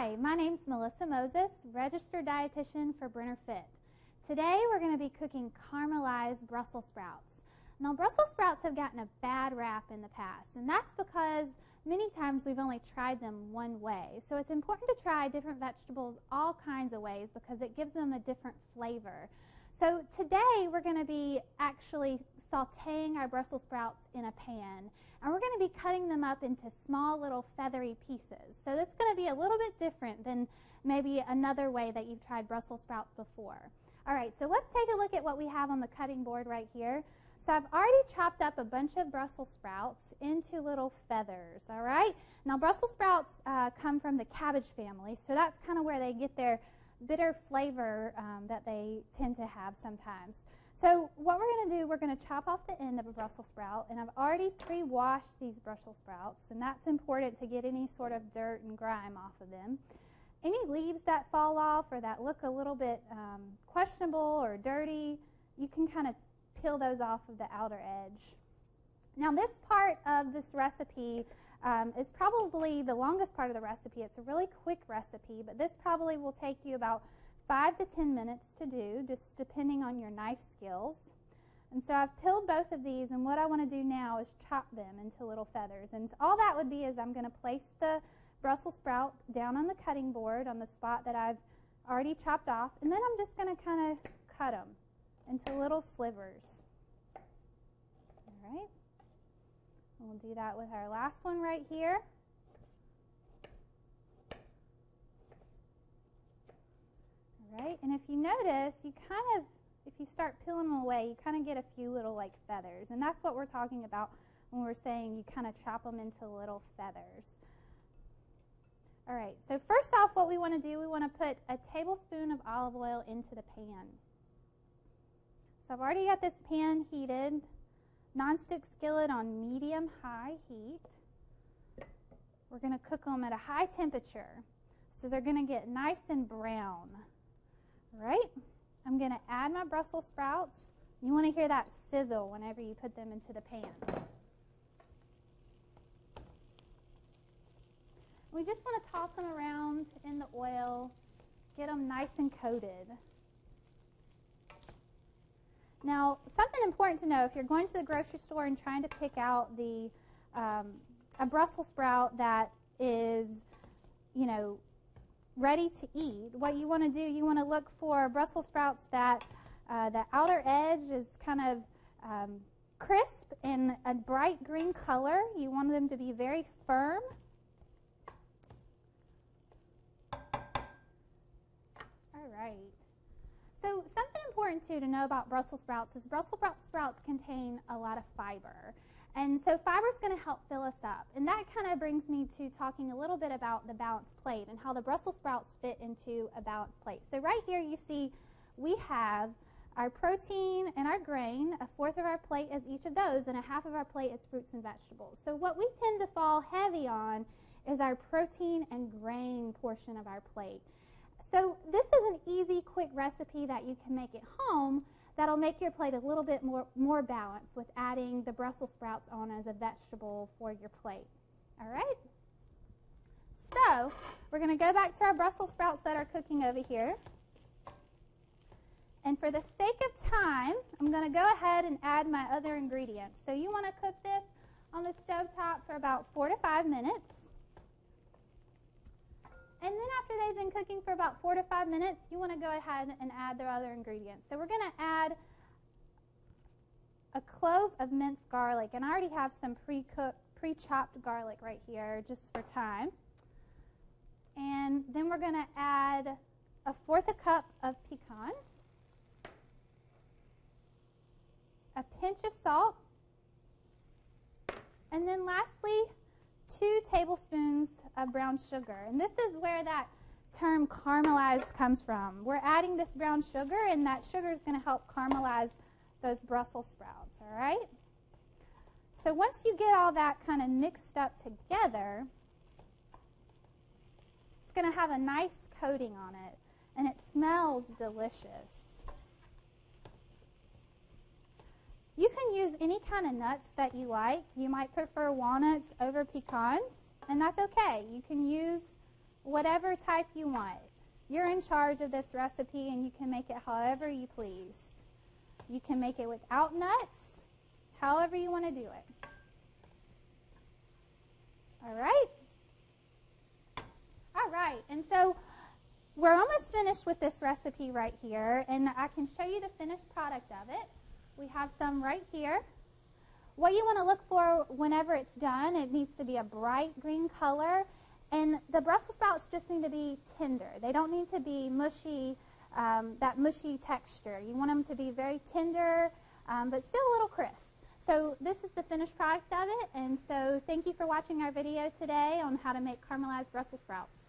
Hi, my name's Melissa Moses, registered dietitian for Brenner Fit. Today we're going to be cooking caramelized Brussels sprouts. Now Brussels sprouts have gotten a bad rap in the past, and that's because many times we've only tried them one way. So it's important to try different vegetables all kinds of ways because it gives them a different flavor. So today we're going to be actually sauteing our Brussels sprouts in a pan, and we're going to be cutting them up into small little feathery pieces. So that's going to be a little bit different than maybe another way that you've tried Brussels sprouts before. All right, so let's take a look at what we have on the cutting board right here. So I've already chopped up a bunch of Brussels sprouts into little feathers, all right? Now Brussels sprouts come from the cabbage family, so that's kind of where they get their bitter flavor that they tend to have sometimes. So what we're going to do, we're going to chop off the end of a Brussels sprout, and I've already pre-washed these Brussels sprouts, and that's important to get any sort of dirt and grime off of them. Any leaves that fall off or that look a little bit questionable or dirty, you can kind of peel those off of the outer edge. Now this part of this recipe is probably the longest part of the recipe. It's a really quick recipe, but this probably will take you about 5 to 10 minutes to do, just depending on your knife skills. And so I've peeled both of these, and what I want to do now is chop them into little feathers. And all that would be is I'm going to place the Brussels sprout down on the cutting board on the spot that I've already chopped off, and then I'm just going to kind of cut them into little slivers. All right. And we'll do that with our last one right here. All right, and if you notice, you kind of, if you start peeling them away, you kind of get a few little like feathers, and that's what we're talking about when we're saying you kind of chop them into little feathers. All right, so first off, what we want to do, we want to put a tablespoon of olive oil into the pan. So I've already got this pan heated, nonstick skillet on medium-high heat. We're going to cook them at a high temperature, so they're going to get nice and brown. All right, I'm going to add my Brussels sprouts. You want to hear that sizzle whenever you put them into the pan. We just want to toss them around in the oil, get them nice and coated. Now, something important to know, if you're going to the grocery store and trying to pick out a Brussels sprout that is, ready to eat, what you want to do, you want to look for Brussels sprouts that the outer edge is kind of crisp and a bright green color. You want them to be very firm. All right. So something important too to know about Brussels sprouts is Brussels sprouts contain a lot of fiber. And so fiber is going to help fill us up. And that kind of brings me to talking a little bit about the balanced plate and how the Brussels sprouts fit into a balanced plate. So right here you see we have our protein and our grain. A fourth of our plate is each of those, and a half of our plate is fruits and vegetables. So what we tend to fall heavy on is our protein and grain portion of our plate. So this is an easy, quick recipe that you can make at home that'll make your plate a little bit more balanced with adding the Brussels sprouts on as a vegetable for your plate. All right? So we're going to go back to our Brussels sprouts that are cooking over here. And for the sake of time, I'm going to go ahead and add my other ingredients. So you want to cook this on the stovetop for about 4 to 5 minutes. And then after they've been cooking for about 4 to 5 minutes, you want to go ahead and add the other ingredients. So we're going to add a clove of minced garlic. And I already have some pre-chopped garlic right here just for time. And then we're going to add 1/4 cup of pecans, a pinch of salt, and then lastly, 2 tablespoons of brown sugar. And this is where that term caramelized comes from. We're adding this brown sugar, and that sugar is going to help caramelize those Brussels sprouts, all right? So once you get all that kind of mixed up together, it's going to have a nice coating on it, and it smells delicious. You can use any kind of nuts that you like. You might prefer walnuts over pecans, and that's okay. You can use whatever type you want. You're in charge of this recipe, and you can make it however you please. You can make it without nuts, however you want to do it. All right? All right, and so we're almost finished with this recipe right here, and I can show you the finished product of it. We have some right here. What you want to look for whenever it's done, it needs to be a bright green color, and the Brussels sprouts just need to be tender. They don't need to be mushy, that mushy texture. You want them to be very tender, but still a little crisp. So this is the finished product of it, and so thank you for watching our video today on how to make caramelized Brussels sprouts.